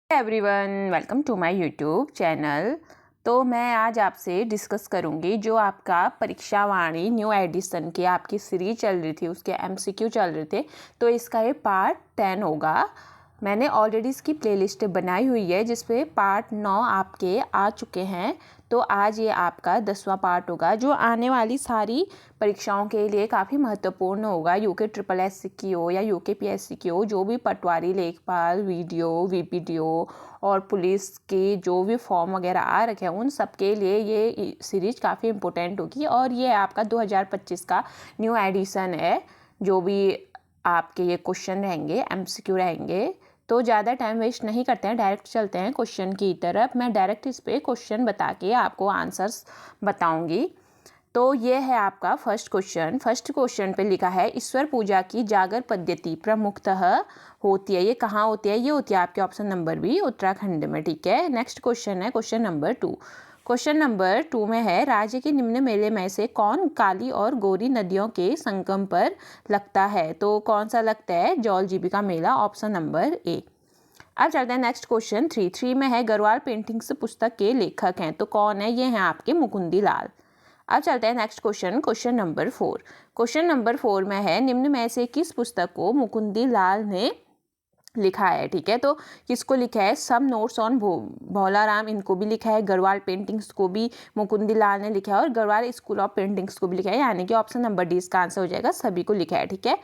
Everyone, welcome to my YouTube channel. तो मैं आज आपसे डिस्कस करूंगी जो आपका परीक्षा वाणी न्यू एडिशन की आपकी सीरीज चल रही थी, उसके एमसीक्यू चल रहे थे। तो इसका ये पार्ट 10 होगा। मैंने ऑलरेडी इसकी प्लेलिस्ट बनाई हुई है जिसपे पार्ट 9 आपके आ चुके हैं। तो आज ये आपका 10वां पार्ट होगा जो आने वाली सारी परीक्षाओं के लिए काफ़ी महत्वपूर्ण होगा। यूके ट्रिपल एस की हो या यूके पीएससी की हो, जो भी पटवारी, लेखपाल, वीडियो, वीपीडीओ और पुलिस के जो भी फॉर्म वगैरह आ रखे हैं उन सब के लिए ये सीरीज काफ़ी इम्पोर्टेंट होगी। और ये आपका 2025 का न्यू एडिशन है। जो भी आपके ये क्वेश्चन रहेंगे, एमसीक्यू रहेंगे। तो ज़्यादा टाइम वेस्ट नहीं करते हैं, डायरेक्ट चलते हैं क्वेश्चन की तरफ। मैं डायरेक्ट इस पर क्वेश्चन बता के आपको आंसर्स बताऊंगी। तो ये है आपका फर्स्ट क्वेश्चन। फर्स्ट क्वेश्चन पे लिखा है ईश्वर पूजा की जागर पद्धति प्रमुखतः होती है। ये कहाँ होती है? ये होती है आपके ऑप्शन नंबर बी, उत्तराखंड में। ठीक है, नेक्स्ट क्वेश्चन है क्वेश्चन नंबर 2। क्वेश्चन नंबर 2 में है राज्य के निम्न मेले में से कौन काली और गोरी नदियों के संगम पर लगता है? तो कौन सा लगता है? जौल जीविका मेला, ऑप्शन नंबर ए। अब चलते हैं नेक्स्ट क्वेश्चन 3 में है गढ़वाल पेंटिंग्स पुस्तक के लेखक हैं। तो कौन है? ये हैं आपके मुकुंदी लाल। अब चलते हैं next question, question number 4। Question number 4 में है निम्न में से किस पुस्तक को मुकुंदी लाल ने लिखा है? ठीक है, तो किसको लिखा है? सम नोट्स ऑन भोलाराम, इनको भी लिखा है। गढ़वाल पेंटिंग्स को भी मुकुंदी लाल ने लिखा है और गढ़वाल स्कूल ऑफ पेंटिंग्स को भी लिखा है, यानी कि ऑप्शन नंबर डी इसका आंसर हो जाएगा। सभी को लिखा है। ठीक है,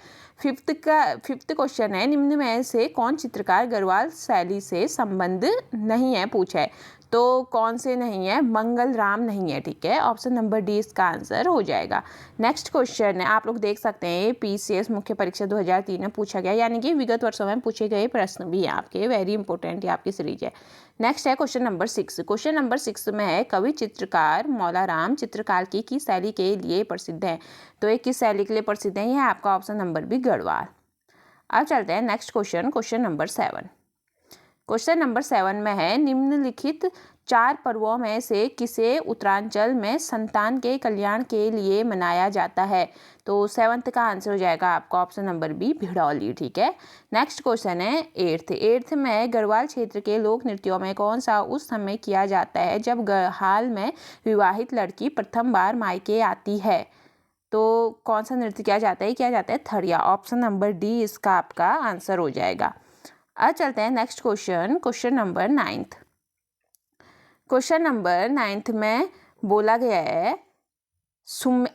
फिफ्थ क्वेश्चन है निम्न में से कौन चित्रकार गढ़वाल शैली से संबंध नहीं है? पूछा है। तो कौन से नहीं है? मंगल राम नहीं है। ठीक है, ऑप्शन नंबर डी इसका आंसर हो जाएगा। नेक्स्ट क्वेश्चन है, आप लोग देख सकते हैं पीसीएस मुख्य परीक्षा 2003 में पूछा गया, यानी कि विगत वर्षों में पूछे गए प्रश्न भी हैं आपके, वेरी इंपॉर्टेंट ये आपकी सीरीज है। नेक्स्ट है क्वेश्चन नंबर 6। क्वेश्चन नंबर 6 में है कवि चित्रकार मौलाराम चित्रकार की किस शैली के लिए प्रसिद्ध है? तो ये किस शैली के लिए प्रसिद्ध है? ये आपका ऑप्शन नंबर बी, गढ़वाल। अब चलते हैं next question, question number 7। Question number 7 में है निम्नलिखित 4 पर्वों में से किसे उत्तरांचल में संतान के कल्याण के लिए मनाया जाता है? तो 7th का आंसर हो जाएगा आपका ऑप्शन नंबर बी, भिड़ौली। ठीक है, नेक्स्ट क्वेश्चन है 8th में गढ़वाल क्षेत्र के लोक नृत्यों में कौन सा उस समय किया जाता है जब हाल में विवाहित लड़की प्रथम बार मायके आती है? तो कौन सा नृत्य किया जाता है? किया जाता है थरिया, ऑप्शन नंबर डी इसका आपका आंसर हो जाएगा। अब चलते हैं next question, question number 9। Question number 9 में बोला गया है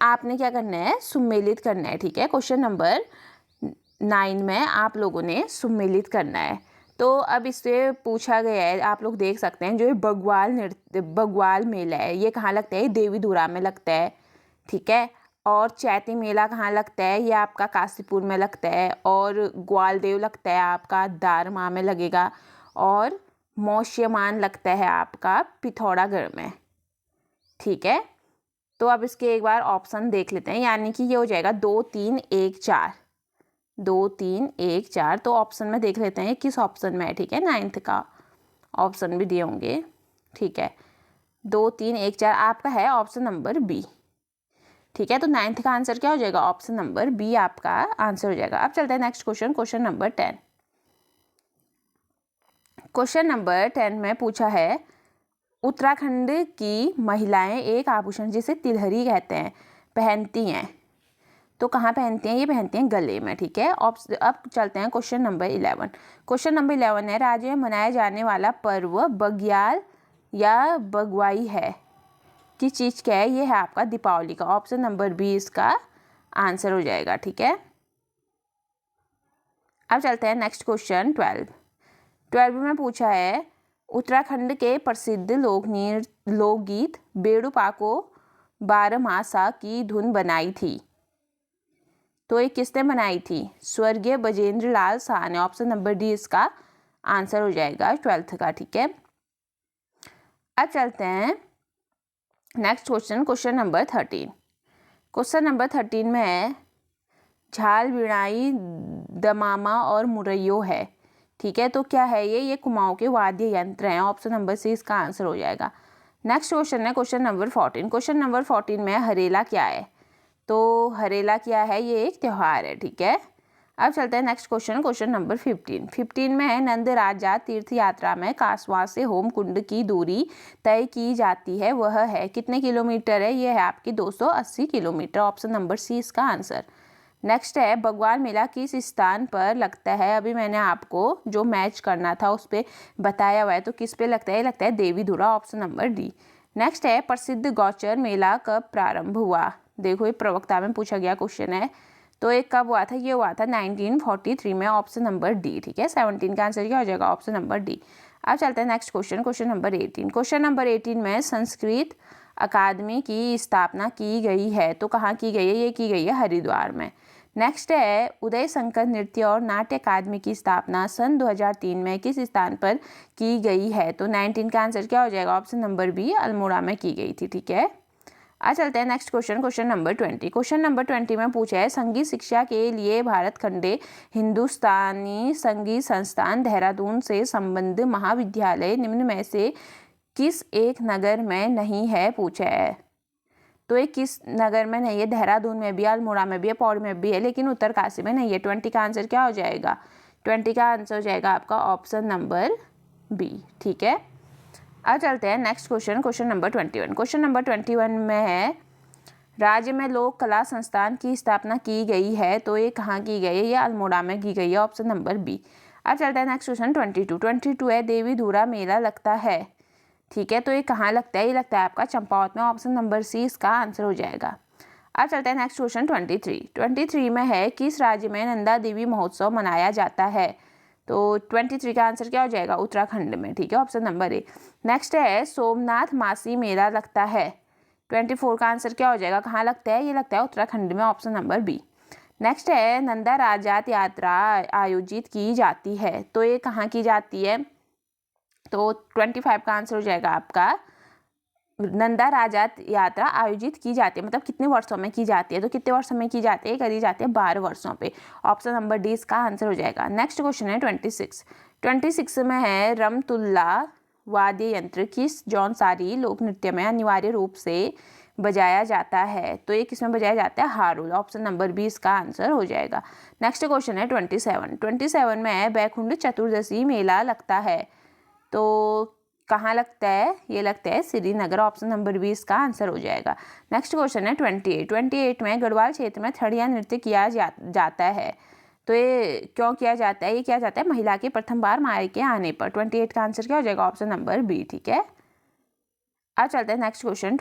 आपने क्या करना है? सुमेलित करना है। ठीक है, क्वेश्चन नंबर 9 में आप लोगों ने सुमेलित करना है। तो अब इससे पूछा गया है, आप लोग देख सकते हैं, जो बग्वाल मेला है ये कहाँ लगता है? देवीधुरा में लगता है। ठीक है, और चैती मेला कहाँ लगता है? ये आपका काशीपुर में लगता है। और ग्वालदेव लगता है आपका दारमा में लगेगा। और मौष्यमान लगता है आपका पिथौरागढ़ में। ठीक है, तो अब इसके एक बार ऑप्शन देख लेते हैं, यानी कि ये हो जाएगा 2 3 1 4, 2 3 1 4। तो ऑप्शन में देख लेते हैं किस ऑप्शन में है। ठीक है, 9th का ऑप्शन भी दिए होंगे। ठीक है, 2 3 1 4 आपका है ऑप्शन नंबर बी। ठीक है, तो 9th का आंसर क्या हो जाएगा? ऑप्शन नंबर बी आपका आंसर हो जाएगा। अब चलते हैं next question, question number 10। Question number 10 में पूछा है उत्तराखंड की महिलाएं एक आभूषण जिसे तिलहरी कहते हैं पहनती हैं। तो कहाँ पहनती हैं? ये पहनती हैं गले में। ठीक है, अब चलते हैं क्वेश्चन नंबर 11। क्वेश्चन नंबर 11 है राज्य में मनाया जाने वाला पर्व बग्याल या बगवाई है? किस चीज़ का है? ये है आपका दीपावली का, ऑप्शन नंबर बी इसका आंसर हो जाएगा। ठीक है, अब चलते हैं नेक्स्ट क्वेश्चन 12 में पूछा है उत्तराखंड के प्रसिद्ध लोकगीत बेड़ू पाको 12 मासा की धुन बनाई थी। तो ये किसने बनाई थी? स्वर्गीय बजेंद्र लाल शाह ने, ऑप्शन नंबर डी इसका आंसर हो जाएगा 12th का। ठीक है, अब चलते हैं next question, question number 13। Question number 13 में है झाल, बिड़ाई, दमामा और मुरैयो है। ठीक है, तो क्या है ये कुमाऊं के वाद्य यंत्र हैं, ऑप्शन नंबर सी इसका आंसर हो जाएगा। नेक्स्ट क्वेश्चन है क्वेश्चन नंबर 14। क्वेश्चन नंबर 14 में हरेला क्या है? तो हरेला क्या है? ये एक त्यौहार है। ठीक है, अब चलते हैं नेक्स्ट क्वेश्चन, क्वेश्चन नंबर 15 में है नंद राजा तीर्थ यात्रा में कासवा से होमकुंड की दूरी तय की जाती है, वह है कितने किलोमीटर है? ये है आपकी 280 किलोमीटर। ऑप्शन नंबर सी इसका आंसर। नेक्स्ट है बगवाल मेला किस स्थान पर लगता है? अभी मैंने आपको जो मैच करना था उस पर बताया हुआ है, तो किस पे लगता है? लगता है Devidhura. Option number D. Next है प्रसिद्ध गौचर मेला कब प्रारंभ हुआ? देखो ये प्रवक्ता में पूछा गया क्वेश्चन है, तो एक कब हुआ था? ये हुआ था 1943 में। Option number D. ठीक है, 17 का आंसर क्या हो जाएगा? Option number D. अब चलते हैं next question, question number 18। Question number 18 में संस्कृत अकादमी की स्थापना की गई है, तो कहाँ की गई है? ये की गई है हरिद्वार में। नेक्स्ट है उदय शंकर नृत्य और नाट्य अकादमी की स्थापना सन 2003 में किस स्थान पर की गई है? तो 19 का आंसर क्या हो जाएगा? ऑप्शन नंबर बी, अल्मोड़ा में की गई थी। ठीक है, आ चलते हैं next question, question number 20। Question number 20 में पूछा है संगीत शिक्षा के लिए भारत खंडे हिंदुस्तानी संगीत संस्थान देहरादून से संबद्ध महाविद्यालय निम्न में से किस एक नगर में नहीं है? पूछा है, तो ये किस नगर में नहीं है? देहरादून में भी, अल्मोड़ा में भी है, पौड़ी में भी है, लेकिन उत्तरकाशी में नहीं है। 20 का आंसर क्या हो जाएगा? 20 का आंसर हो जाएगा आपका ऑप्शन नंबर बी। ठीक है, अब चलते हैं next question, question number 21। Question number 21 में है राज्य में लोक कला संस्थान की स्थापना की गई है, तो ये कहाँ की गई है? ये अल्मोड़ा में की गई है। Option number B. अब चलते हैं नेक्स्ट क्वेश्चन 22 है देवीधुरा मेला लगता है। ठीक है, तो ये कहाँ लगता है? ये लगता है आपका चंपावत में। ऑप्शन नंबर सी इसका आंसर हो जाएगा। अब चलते हैं नेक्स्ट क्वेश्चन 23 में है किस राज्य में नंदा देवी महोत्सव मनाया जाता है? तो 23 का आंसर क्या हो जाएगा? उत्तराखंड में। ठीक है, ऑप्शन नंबर ए। नेक्स्ट है सोमनाथ मासी मेला लगता है। 24 का आंसर क्या हो जाएगा? कहाँ लगता है? ये लगता है उत्तराखंड में। Option number B. नेक्स्ट है नंदा राजात यात्रा आयोजित की जाती है, तो ये कहाँ की जाती है? तो 25 का आंसर हो जाएगा आपका नंदा राजात यात्रा आयोजित की जाती है, मतलब कितने वर्षों में की जाती है? तो कितने वर्षों में की जाती है? करी जाती है 12 वर्षों पे। ऑप्शन नंबर डी इसका आंसर हो जाएगा। नेक्स्ट क्वेश्चन है 26 में है रमतुल्ला वाद्य यंत्र किस जौनसारी लोक नृत्य में अनिवार्य रूप से बजाया जाता है? तो ये किसमें बजाया जाता है? हारुल। ऑप्शन नंबर बी इसका आंसर हो जाएगा। नेक्स्ट क्वेश्चन है 27 में है बैकुंठ चतुर्दशी मेला लगता है, तो कहाँ लगता है? ये लगता है श्रीनगर। ऑप्शन नंबर बी इसका आंसर हो जाएगा। नेक्स्ट क्वेश्चन है 28 में गढ़वाल क्षेत्र में थड़िया नृत्य किया जाता है, तो ये क्यों किया जाता है? ये किया जाता है महिला के प्रथम बार मायके आने पर। 28 का आंसर क्या हो जाएगा? Option number B. ठीक है, अब चलते हैं नेक्स्ट क्वेश्चन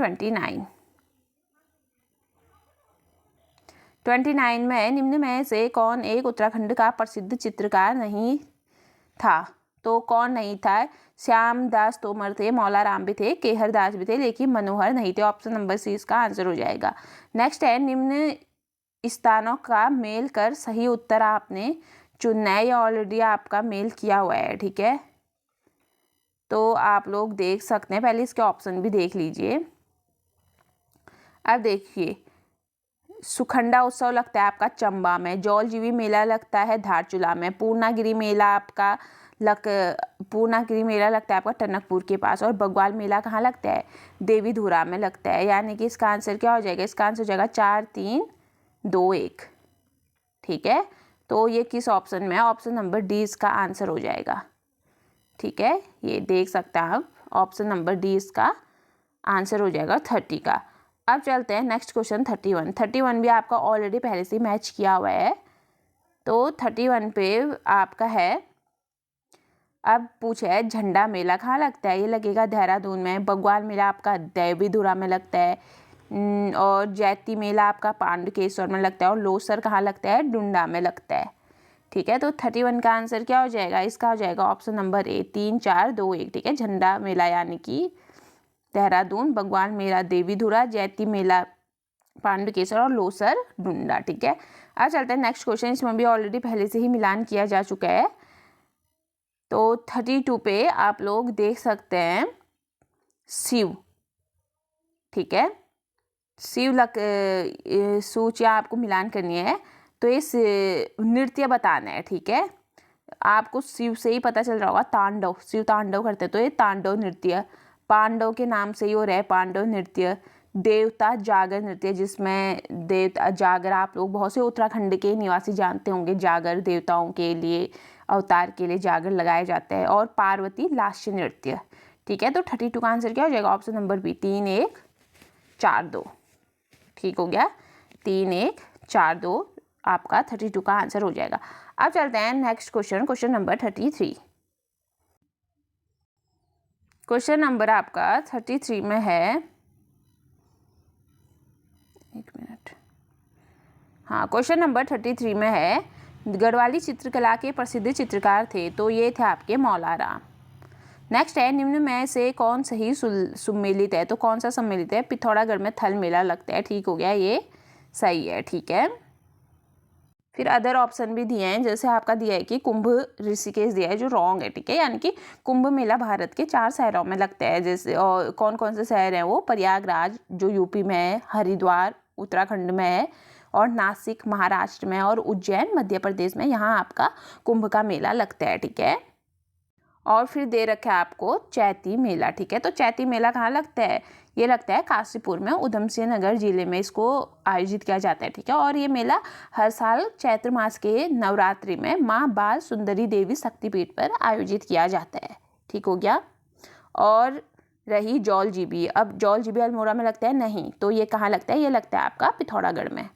29 में निम्न में से कौन एक उत्तराखंड का प्रसिद्ध चित्रकार नहीं था? तो कौन नहीं था? श्याम दास तोमर थे, मौला राम भी थे, केहर दास भी थे, लेकिन मनोहर नहीं थे। ऑप्शन नंबर सी इसका आंसर हो जाएगा। नेक्स्ट है निम्न स्थानों का मेल कर सही उत्तर आपने चुनना है, या ऑलरेडी आपका मेल किया हुआ है। ठीक है, तो आप लोग देख सकते हैं, पहले इसके ऑप्शन भी देख लीजिए। अब देखिए सुखंडा उत्सव लगता है आपका चंबा में, जौलजीबी मेला लगता है धारचूला में, पूर्णागिरी मेला लगता है आपका टनकपुर के पास, और बगवाल मेला कहाँ लगता है? देवीधुरा में लगता है। यानी कि इसका आंसर क्या हो जाएगा? इसका आंसर हो जाएगा 4, 3, 2, 1। ठीक है, तो ये किस ऑप्शन में है? ऑप्शन नंबर डी इसका आंसर हो जाएगा। ठीक है, ये देख सकते हैं आप, ऑप्शन नंबर डी इसका आंसर हो जाएगा 30 का। अब चलते हैं नेक्स्ट क्वेश्चन 31 भी आपका ऑलरेडी पहले से मैच किया हुआ है, तो 31 पे आपका है, अब पूछा है झंडा मेला कहाँ लगता है? ये लगेगा देहरादून में। बगवाल मेला आपका देवीधुरा में लगता है, और जैती मेला आपका पांडुकेश्वर में लगता है, और लोसर कहाँ लगता है? डुंडा में लगता है। ठीक है, तो 31 का आंसर क्या हो जाएगा? इसका हो जाएगा ऑप्शन नंबर ए, 3, 4, 2, 1। ठीक है, झंडा मेला यानी कि देहरादून, बगवाल मेला देवीधुरा, जैती मेला पांडुकेश्वर, और लोसर डुंडा। ठीक है, अब चलते हैं नेक्स्ट क्वेश्चन। इसमें भी ऑलरेडी पहले से ही मिलान किया जा चुका है, तो 32 पे आप लोग देख सकते हैं शिव। ठीक है, शिव सूचियाँ आपको मिलान करनी है, तो इस नृत्य बताना है। ठीक है, आपको शिव से ही पता चल रहा होगा, तांडव, शिव तांडव करते हैं, तो ये तांडव नृत्य, पांडव के नाम से ही हो रहा है पांडव नृत्य। देवता जागर नृत्य, जिसमें देवता जागर आप लोग बहुत से उत्तराखंड के निवासी जानते होंगे, जागर देवताओं के लिए अवतार के लिए जागर लगाया जाता है। और पार्वती लास्य नृत्य। ठीक है, तो 32 का आंसर क्या हो जाएगा? Option number B, 3 1 4 2। ठीक हो गया, 3 1 4 2 आपका 32 का आंसर हो जाएगा। अब चलते हैं next question, question number 33। Question number आपका 33 में है, एक मिनट, हाँ, क्वेश्चन नंबर 33 में है, गढ़वाली चित्रकला के प्रसिद्ध चित्रकार थे, तो ये थे आपके मौलाराम। नेक्स्ट है, निम्न में से कौन सही सम्मिलित है? तो कौन सा सम्मिलित है? पिथौरागढ़ में थल मेला लगता है। ठीक हो गया, ये सही है। ठीक है, फिर अदर ऑप्शन भी दिए हैं, जैसे आपका दिया है कि कुंभ ऋषिकेश दिया है, जो रॉन्ग है। ठीक है, यानी कि कुंभ मेला भारत के 4 शहरों में लगता है। जैसे और कौन कौन से शहर हैं वो? प्रयागराज जो यूपी में है, हरिद्वार उत्तराखंड में है, और नासिक महाराष्ट्र में, और उज्जैन मध्य प्रदेश में। यहाँ आपका कुंभ का मेला लगता है। ठीक है, और फिर दे रखा है आपको चैती मेला। ठीक है, तो चैती मेला कहाँ लगता है? ये लगता है काशीपुर में, उधम सिंह नगर जिले में इसको आयोजित किया जाता है। ठीक है, और ये मेला हर साल चैत्र मास के नवरात्रि में माँ बाल सुंदरी देवी शक्तिपीठ पर आयोजित किया जाता है। ठीक हो गया, और रही जौलजीबी। अब जौलजीबी अल्मोड़ा में लगता है? नहीं, तो ये कहाँ लगता है? ये लगता है आपका पिथौरागढ़ में।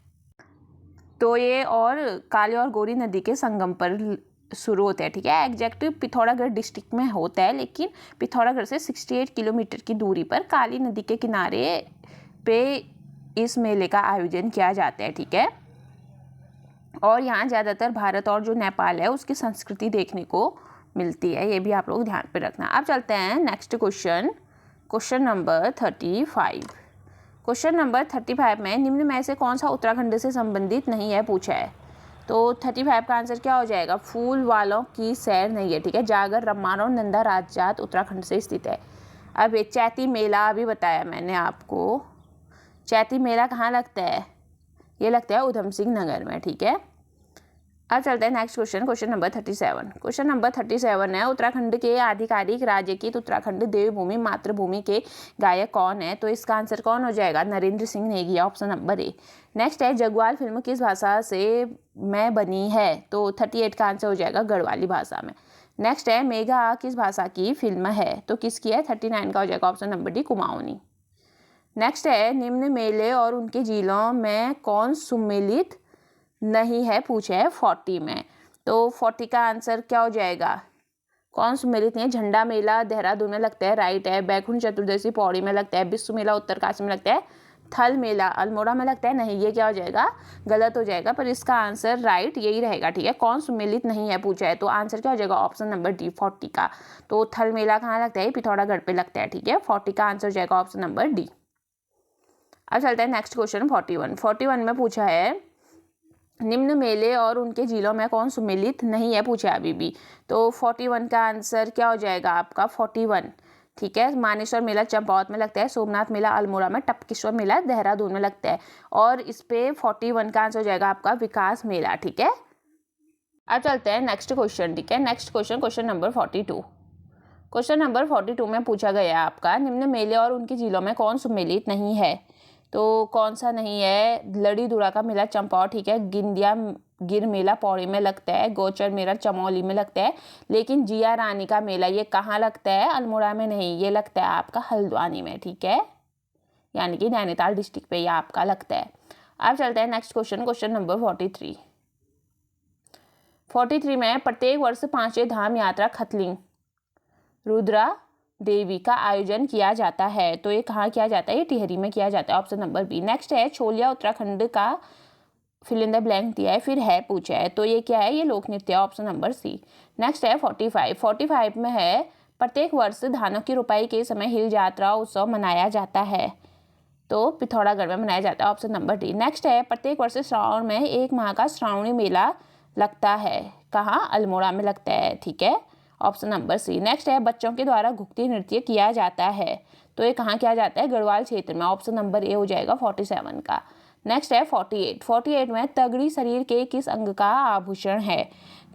तो ये और काली और गोरी नदी के संगम पर शुरू होता है। ठीक है, एग्जैक्ट पिथौरागढ़ डिस्ट्रिक्ट में होता है, लेकिन पिथौरागढ़ से 68 किलोमीटर की दूरी पर काली नदी के किनारे पे इस मेले का आयोजन किया जाता है। ठीक है, और यहाँ ज़्यादातर भारत और जो नेपाल है उसकी संस्कृति देखने को मिलती है, ये भी आप लोग ध्यान पे रखना। अब चलते हैं next question, question number 35। Question number 35 में निम्न में से कौन सा उत्तराखंड से संबंधित नहीं है पूछा है? तो 35 का आंसर क्या हो जाएगा? फूल वालों की सैर नहीं है। ठीक है, जागर, रम्माण और नंदा राजजात उत्तराखंड से स्थित है। अब ये चैती मेला अभी बताया मैंने आपको, चैती मेला कहाँ लगता है? ये लगता है उधम सिंह नगर में। ठीक है, अब चलते हैं next question, question number 37। Question number 37 है, उत्तराखंड के आधिकारिक राज्य की उत्तराखंड देवभूमि मातृभूमि के गायक कौन है? तो इसका आंसर कौन हो जाएगा? Narendra Singh Negi, option number A. Next है, जगवाल फिल्म किस भाषा से में बनी है? तो 38 का आंसर हो जाएगा गढ़वाली भाषा में। नेक्स्ट है, मेघा किस भाषा की फिल्म है? तो किसकी है? 39 का हो जाएगा option number D, Kumaoni. Next है, निम्न मेले और उनके जिलों में कौन सम्मिलित नहीं है पूछे है 40 में? तो 40 का आंसर क्या हो जाएगा? कौन सम्मिलित नहीं है? झंडा मेला देहरादून में लगता है, राइट है। बैकुंठ चतुर्दशी पौड़ी में लगता है। विश्व मेला उत्तरकाशी में लगता है। थल मेला अल्मोड़ा में लगता है, नहीं, ये क्या हो जाएगा? गलत हो जाएगा, पर इसका आंसर राइट यही रहेगा। ठीक है, कौन सम्मिलित नहीं है पूछा है, तो आंसर क्या हो जाएगा? ऑप्शन नंबर डी, 40 का। तो थल मेला कहाँ लगता है? पिथौरागढ़ पे लगता है। ठीक है, 40 का आंसर हो जाएगा ऑप्शन नंबर डी। अब चलते हैं नेक्स्ट क्वेश्चन 41 में पूछा है, निम्न मेले और उनके जिलों में कौन सम्मिलित नहीं है पूछा अभी भी। तो 41 का आंसर क्या हो जाएगा आपका? 41। ठीक है, मानेश्वर मेला चंपावत में लगता है, सोमनाथ मेला अल्मोड़ा में, टपकेश्वर मेला देहरादून में लगता है, और इस पे 41 का आंसर हो जाएगा आपका विकास मेला। ठीक है, अब चलते हैं नेक्स्ट क्वेश्चन। ठीक है, next question, question number 42। Question number 42 में पूछा गया है आपका, निम्न मेले और उनके जिलों में कौन सम्मिलित नहीं है? तो कौन सा नहीं है? लड़ी दुरा का मेला चंपावत, ठीक है, गिंदिया गिर मेला पौड़ी में लगता है, गोचर मेला चमोली में लगता है, लेकिन जिया रानी का मेला ये कहाँ लगता है? अल्मोड़ा में नहीं, ये लगता है आपका हल्द्वानी में। ठीक है, यानी कि नैनीताल डिस्ट्रिक्ट पे ये आपका लगता है। अब चलते हैं नेक्स्ट क्वेश्चन, क्वेश्चन नंबर 43। 43 में प्रत्येक वर्ष 5वें धाम यात्रा खतलिंग रुद्रा देवी का आयोजन किया जाता है, तो ये कहाँ किया जाता है? ये टिहरी में किया जाता है, ऑप्शन नंबर बी। नेक्स्ट है, छोलिया उत्तराखंड का फिल इन द ब्लैंक दिया है, फिर है पूछा है, तो ये क्या है? ये लोक नृत्य, ऑप्शन नंबर सी। नेक्स्ट है 45 में है, प्रत्येक वर्ष धानों की रुपाई के समय हिल यात्रा उत्सव मनाया जाता है, तो पिथौरागढ़ में मनाया जाता है, ऑप्शन नंबर डी। नेक्स्ट है, प्रत्येक वर्ष श्रावण में 1 माह का श्रावणी मेला लगता है, कहाँ? अल्मोड़ा में लगता है। ठीक है, ऑप्शन नंबर सी। नेक्स्ट है, बच्चों के द्वारा घुघती नृत्य किया जाता है, तो ये कहाँ किया जाता है? गढ़वाल क्षेत्र में, ऑप्शन नंबर ए हो जाएगा 47 का। नेक्स्ट है 48। 48 में तगड़ी शरीर के किस अंग का आभूषण है?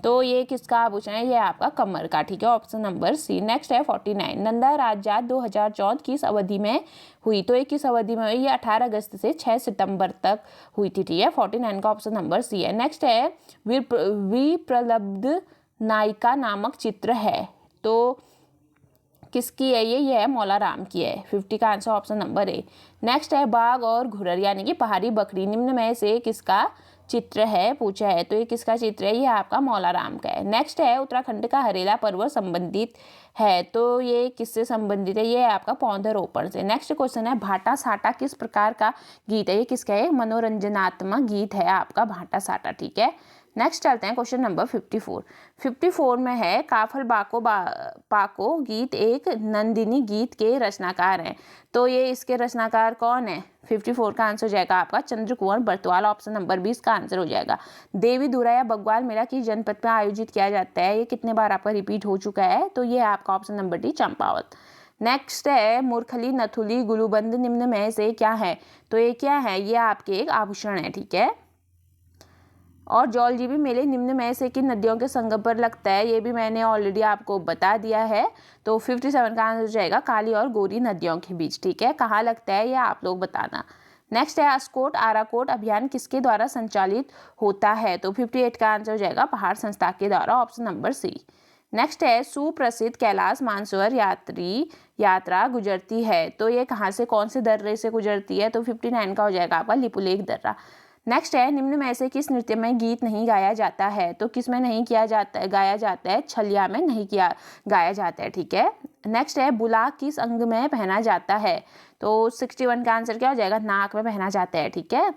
तो ये किसका आभूषण है? ये आपका कमर का, ठीक है, ऑप्शन नंबर सी। नेक्स्ट है 49। नंदा राजजात 2014 किस अवधि में हुई? तो ये किस अवधि में हुई? ये 18 अगस्त से 6 सितंबर तक हुई थी, ठीक है, 49 का ऑप्शन नंबर सी है। नेक्स्ट है विप्रलब्ध नायिका नामक चित्र है, तो किसकी है ये है मौला राम की है। 50 का answer option number A. Next है बाघ और घुरर यानी कि पहाड़ी बकरी निम्न में से किसका चित्र है पूछा है? तो ये किसका चित्र है? ये आपका मौला राम का है। नेक्स्ट है उत्तराखंड का हरेला पर्व संबंधित है, तो ये किससे संबंधित है? ये है आपका पौधरोपण से। नेक्स्ट क्वेश्चन है भाटा साटा किस प्रकार का गीत है? ये किसका है? मनोरंजनात्मक गीत है आपका भाटा साटा, ठीक है। नेक्स्ट चलते हैं क्वेश्चन नंबर 54। 54 में है काफल पाको गीत एक नंदिनी गीत के रचनाकार हैं, तो ये इसके रचनाकार कौन है? 54 का आंसर हो जाएगा आपका चंद्र कुंवर बरतवाल, ऑप्शन नंबर 20 का आंसर हो जाएगा। देवी दुरा या बग्वाल मेला किस जनपद में आयोजित किया जाता है? ये कितने बार आपका रिपीट हो चुका है? तो ये आपका option number D Champawat. Next है मूर्खली नथुली गुलूबंद निम्न में से क्या है? तो ये क्या है? ये आपके एक आभूषण है, ठीक है। और जौलजीबी मेले निम्न में से किन नदियों के संगम पर लगता है? ये भी मैंने ऑलरेडी आपको बता दिया है, तो 57 का आंसर हो जाएगा काली और गोरी नदियों के बीच, ठीक है। कहाँ लगता है ये आप लोग बताना। नेक्स्ट है अस्कोट आराकोट अभियान किसके द्वारा संचालित होता है? तो 58 का आंसर हो जाएगा पहाड़ संस्था के द्वारा, ऑप्शन नंबर सी। नेक्स्ट है सुप्रसिद्ध कैलाश मानसरोवर यात्रा गुजरती है, तो ये कहाँ से कौन से दर्रे से गुजरती है? तो 59 का हो जाएगा आपका लिपुलेख दर्रा। नेक्स्ट है निम्न में से किस नृत्य में गीत नहीं गाया जाता है? तो किस में नहीं किया जाता है? गाया जाता है छलिया में नहीं गाया जाता है, ठीक है। नेक्स्ट है बुलाक किस अंग में पहना जाता है? तो 61 का आंसर क्या हो जाएगा? नाक में पहना जाता है, ठीक है।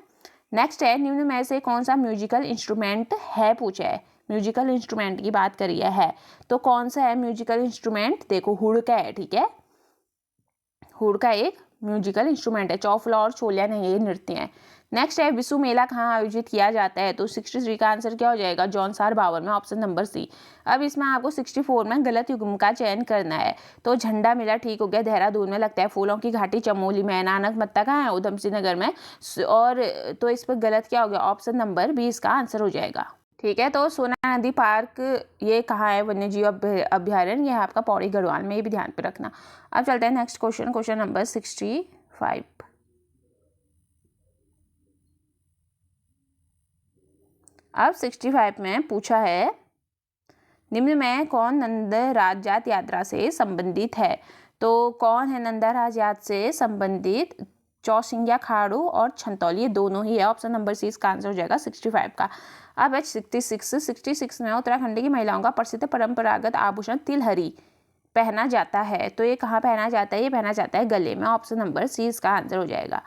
नेक्स्ट है निम्न में से कौन सा म्यूजिकल इंस्ट्रूमेंट है पूछा है? म्यूजिकल इंस्ट्रूमेंट की बात करी है, तो कौन सा है म्यूजिकल इंस्ट्रूमेंट? देखो हुड़का है, ठीक है, हुड़का एक म्यूजिकल इंस्ट्रूमेंट है। चौफला और छोलिया नहीं, ये नृत्य है। नेक्स्ट है विशु मेला कहाँ आयोजित किया जाता है? तो 63 का आंसर क्या हो जाएगा? जौनसार भावर में, ऑप्शन नंबर सी। अब इसमें आपको 64 में गलत युग्म का चयन करना है, तो झंडा मेला ठीक हो गया, देहरादून में लगता है। फूलों की घाटी चमोली में, नानक मत्ता कहाँ है? उधम सिंह नगर में, और तो इस पर गलत क्या हो गया? ऑप्शन नंबर 20 का आंसर हो जाएगा, ठीक है। तो सोना नदी पार्क ये कहाँ है? वन्य जीव अभ्यारण्य, यह आपका पौड़ी गढ़वाल में, ये भी ध्यान पे रखना। अब चलते हैं नेक्स्ट क्वेश्चन, क्वेश्चन नंबर 65। अब 65 में पूछा है निम्न में कौन नंद राजजात यात्रा से संबंधित है? तो कौन है नंदा राजजात से संबंधित? चौसिंगिया खाड़ू और छंतौली, ये दोनों ही है, ऑप्शन नंबर सी इसका आंसर हो जाएगा 65 का। अब है 66 में उत्तराखंड की महिलाओं का प्रसिद्ध परंपरागत आभूषण तिलहरी पहना जाता है, तो ये कहाँ पहना जाता है? ये पहना जाता है गले में, ऑप्शन नंबर सी इसका आंसर हो जाएगा।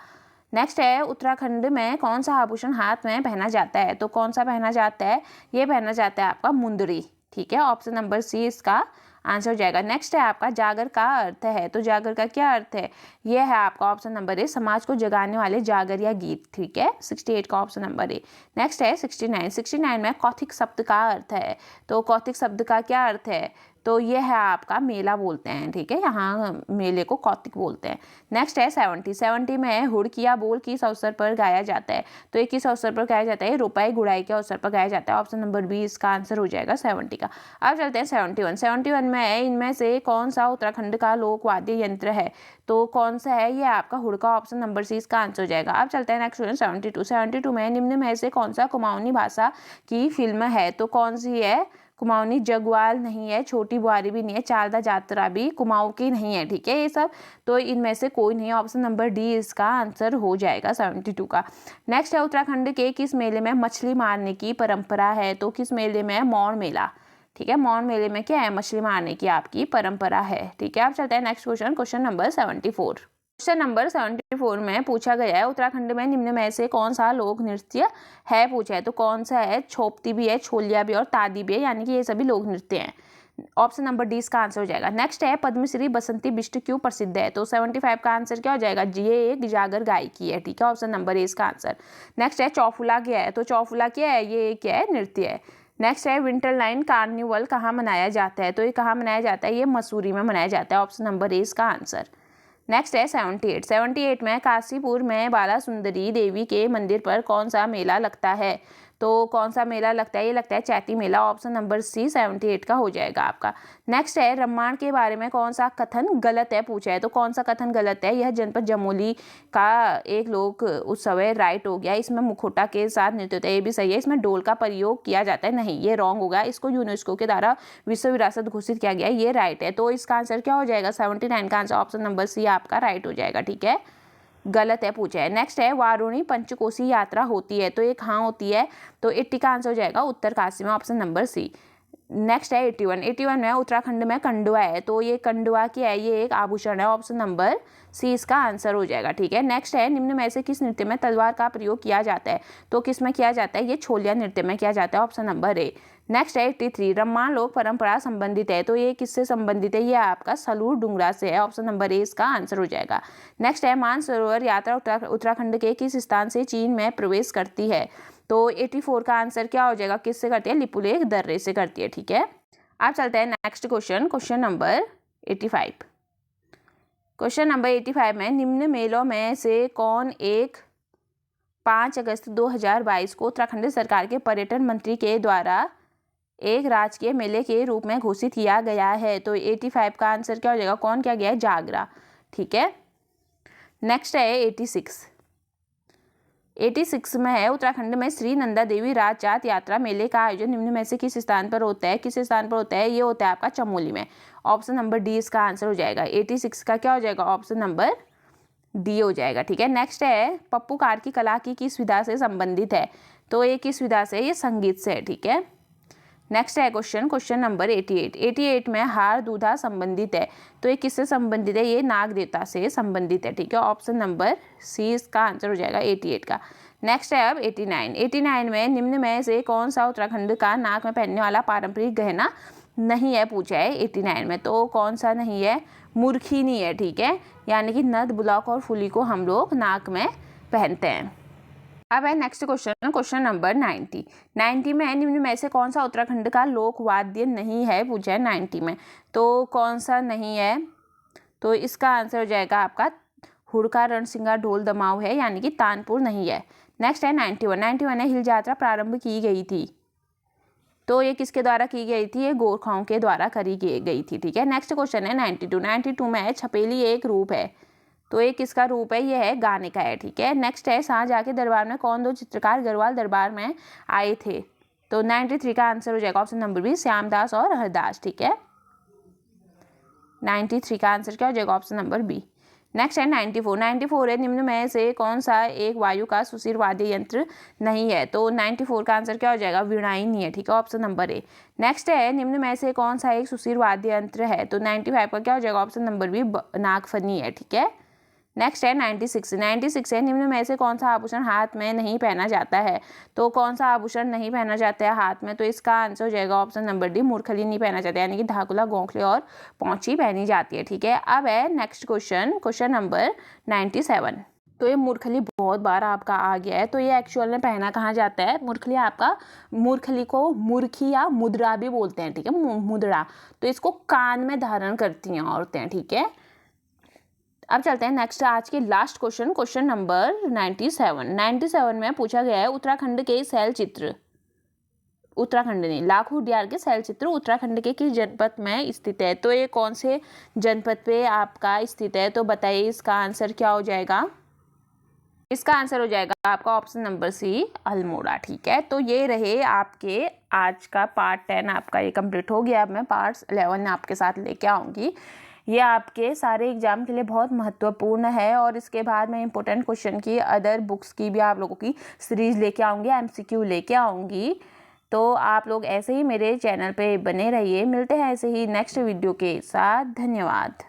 नेक्स्ट है उत्तराखंड में कौन सा आभूषण हाथ में पहना जाता है? तो कौन सा पहना जाता है? ये पहना जाता है आपका मुंदरी, ठीक है, ऑप्शन नंबर सी इसका आंसर हो जाएगा। नेक्स्ट है आपका जागर का अर्थ है, तो जागर का क्या अर्थ है? ये है आपका ऑप्शन नंबर ए समाज को जगाने वाले जागर या गीत, ठीक है, 68 का ऑप्शन नंबर ए। नेक्स्ट है 69 में कौथिक शब्द का अर्थ है, तो कौथिक शब्द का क्या अर्थ है? तो ये है आपका मेला बोलते हैं, ठीक है, यहाँ मेले को कौतिक बोलते हैं। नेक्स्ट है 70 में हुड़किया बोल किस अवसर पर गाया जाता है? तो ये किस अवसर पर गाया जाता है? रुपए गुड़ाई के अवसर पर गाया जाता है, ऑप्शन नंबर 20 का आंसर हो जाएगा 70 का। अब चलते हैं 71 में इनमें से कौन सा उत्तराखंड का लोकवाद्य यंत्र है? तो कौन सा है? ये आपका हुड़का, ऑप्शन नंबर सी इसका आंसर हो जाएगा। अब चलते हैं नेक्स्ट 72 में निम्न में से कौन सा कुमाऊनी भाषा की फिल्म है? तो कौन सी है? कुमाऊनी जगवाल नहीं है, छोटी बुआरी भी नहीं है, चारदा जात्रा भी कुमाऊं की नहीं है, ठीक है, ये सब तो इनमें से कोई नहीं है, ऑप्शन नंबर डी इसका आंसर हो जाएगा 72 का। नेक्स्ट है उत्तराखंड के किस मेले में मछली मारने की परंपरा है? तो किस मेले में? मौन मेला, ठीक है, मौन मेले में क्या है? मछली मारने की आपकी परंपरा है, ठीक है। अब चलते हैं next question, question number 74। Question number 74 में पूछा गया है उत्तराखंड में निम्न में से कौन सा लोक नृत्य है पूछा है? तो कौन सा है? छोपती भी है, छोलिया भी और तादी भी है, यानी कि ये सभी लोक नृत्य हैं, ऑप्शन नंबर डी इसका आंसर हो जाएगा। नेक्स्ट है पद्मश्री बसंती बिष्ट क्यों प्रसिद्ध है? तो 75 का आंसर क्या हो जाएगा? ये एक जागर गायकी है, ठीक है, ऑप्शन नंबर ए इसका आंसर। नेक्स्ट है चौफुला क्या है? तो चौफुला क्या है? ये क्या है? नृत्य है। नेक्स्ट है विंटरलाइन कार्निवल कहाँ मनाया जाता है? तो ये कहाँ मनाया जाता है? ये मसूरी में मनाया जाता है, ऑप्शन नंबर ए इसका आंसर। नेक्स्ट है 78। 78 में काशीपुर में बाला सुंदरी देवी के मंदिर पर कौन सा मेला लगता है? तो कौन सा मेला लगता है? ये लगता है चैती मेला। ऑप्शन नंबर सी 78 का हो जाएगा आपका। नेक्स्ट है रामायण के बारे में कौन सा कथन गलत है पूछा है। तो कौन सा कथन गलत है? यह जनपद जमोली का एक लोक उत्सव है, राइट हो गया। इसमें मुखौटा के साथ नृत्य होता है, ये भी सही है। इसमें ढोल का प्रयोग किया जाता है, नहीं, ये रॉन्ग होगा। इसको यूनेस्को के द्वारा विश्व विरासत घोषित किया गया है, ये राइट है। तो इसका आंसर क्या हो जाएगा? 79 का आंसर ऑप्शन नंबर सी आपका राइट हो जाएगा। ठीक है, गलत है पूछा है। नेक्स्ट है वारुणी पंचकोसी यात्रा होती है। तो ये कहाँ होती है? तो 80 का आंसर हो जाएगा उत्तरकाशी में, ऑप्शन नंबर सी। नेक्स्ट है 81। 81 में उत्तराखंड में कंडवा है। तो ये कंडवा क्या है? ये एक आभूषण है, ऑप्शन नंबर सी इसका आंसर हो जाएगा। ठीक है, नेक्स्ट है निम्न में से किस नृत्य में तलवार का प्रयोग किया जाता है? तो किस में किया जाता है? ये छोलिया नृत्य में किया जाता है, ऑप्शन नंबर ए। नेक्स्ट है 83। रामायण लोक परंपरा संबंधित है। तो ये किससे संबंधित है? ये आपका सलूर डुंगरा से है, ऑप्शन नंबर ए इसका आंसर हो जाएगा। नेक्स्ट है मानसरोवर यात्रा उत्तराखंड के किस स्थान से चीन में प्रवेश करती है? तो 84 का आंसर क्या हो जाएगा? किससे करती है? लिपुलेख दर्रे से करती है। ठीक है, अब चलते हैं next question, question number 85। Question number 85 में निम्न मेलों में से कौन एक 5 अगस्त 2022 को उत्तराखंड सरकार के पर्यटन मंत्री के द्वारा एक राजकीय मेले के रूप में घोषित किया गया है? तो 85 का आंसर क्या हो जाएगा? कौन क्या गया है? जागरा। ठीक है, नेक्स्ट है 86। 86 में है उत्तराखंड में श्री नंदा देवी राजजात यात्रा मेले का आयोजन निम्न में से किस स्थान पर होता है? किस स्थान पर होता है? ये होता है आपका चमोली में, ऑप्शन नंबर डी इसका आंसर हो जाएगा। 86 का क्या हो जाएगा? ऑप्शन नंबर डी हो जाएगा। ठीक है, नेक्स्ट है पप्पू कार की कला की किस विधा से संबंधित है? तो ये किस विधा से? ये संगीत से है। ठीक है, नेक्स्ट है क्वेश्चन नंबर 88। 88 में हार दूधा संबंधित है। तो ये किससे संबंधित है? ये नाग देवता से संबंधित है। ठीक है, ऑप्शन नंबर सी इसका आंसर हो जाएगा 88 का। नेक्स्ट है अब 89। 89 में निम्न में से कौन सा उत्तराखंड का नाक में पहनने वाला पारंपरिक गहना नहीं है पूछा है 89 में? तो कौन सा नहीं है? मुर्खी नहीं है। ठीक है, यानी कि नद, बुलाक और फुली को हम लोग नाक में पहनते हैं। अब है नेक्स्ट क्वेश्चन, क्वेश्चन नंबर 90। 90 में निम्न में से कौन सा उत्तराखंड का लोक वाद्य नहीं है पूछा है 90 में? तो कौन सा नहीं है? तो इसका आंसर हो जाएगा आपका हुड़का, रणसिंगा, ढोल, दमाऊ है, यानी कि तानपुर नहीं है। नेक्स्ट है 91। 91 में हिल यात्रा प्रारंभ की गई थी। तो ये किसके द्वारा की गई थी? ये गोरखाओं के द्वारा करी गई थी। ठीक है, नेक्स्ट क्वेश्चन है 92। 92 में छपेली एक रूप है। तो ये किसका रूप है? ये है गाने का है। ठीक है, नेक्स्ट है शाहजहाँ के दरबार में कौन दो चित्रकार गढ़वाल दरबार में आए थे? तो 93 का आंसर हो जाएगा ऑप्शन नंबर बी, श्यामदास और हरदास। ठीक है, 93 का आंसर क्या हो जाएगा? Option number B. नेक्स्ट है 94। 94 है निम्न में से कौन सा एक वायु का सुशीर वाद्य यंत्र नहीं है? तो 94 का आंसर क्या हो जाएगा? वीणा ही नहीं है। ठीक है, ऑप्शन नंबर ए। नेक्स्ट है निम्न में से कौन सा एक सुशीर वाद्य यंत्र है? तो 95 का क्या हो जाएगा? ऑप्शन नंबर बी, नागफनी है। ठीक है, नेक्स्ट है 96। 96 है निम्न में से कौन सा आभूषण हाथ में नहीं पहना जाता है? तो कौन सा आभूषण नहीं पहना जाता है हाथ में? तो इसका आंसर हो जाएगा ऑप्शन नंबर डी, मूर्खली नहीं पहना जाता है, यानी कि धाकुला, गोखले और पौंची पहनी जाती है। ठीक है, अब है नेक्स्ट क्वेश्चन, क्वेश्चन नंबर 97। तो ये मूर्खली बहुत बार आपका आ गया है। तो ये एक्चुअल में पहना कहाँ जाता है? मूर्खली आपका, मूर्खली को मूर्खी या मुद्रा भी बोलते हैं। ठीक है, मुद्रा। तो इसको कान में धारण करती हैं औरतें। ठीक है, अब चलते हैं नेक्स्ट आज के लास्ट क्वेश्चन, क्वेश्चन नंबर 97। 97 में पूछा गया है उत्तराखंड के शैल चित्र, उत्तराखंड नहीं, लाखों उद्यान के शैल चित्र उत्तराखंड के किस जनपद में स्थित है? तो ये कौन से जनपद पे आपका स्थित है? तो बताइए इसका आंसर क्या हो जाएगा? इसका आंसर हो जाएगा आपका ऑप्शन नंबर सी, अल्मोड़ा। ठीक है, तो ये रहे आपके आज का पार्ट 10 आपका ये कंप्लीट हो गया। अब मैं पार्ट 11 आपके साथ लेके आऊँगी। ये आपके सारे एग्जाम के लिए बहुत महत्वपूर्ण है और इसके बाद मैं इंपॉर्टेंट क्वेश्चन की अदर बुक्स की भी आप लोगों की सीरीज लेके आऊँगी, MCQ लेके आऊँगी। तो आप लोग ऐसे ही मेरे चैनल पे बने रहिए। मिलते हैं ऐसे ही नेक्स्ट वीडियो के साथ। धन्यवाद।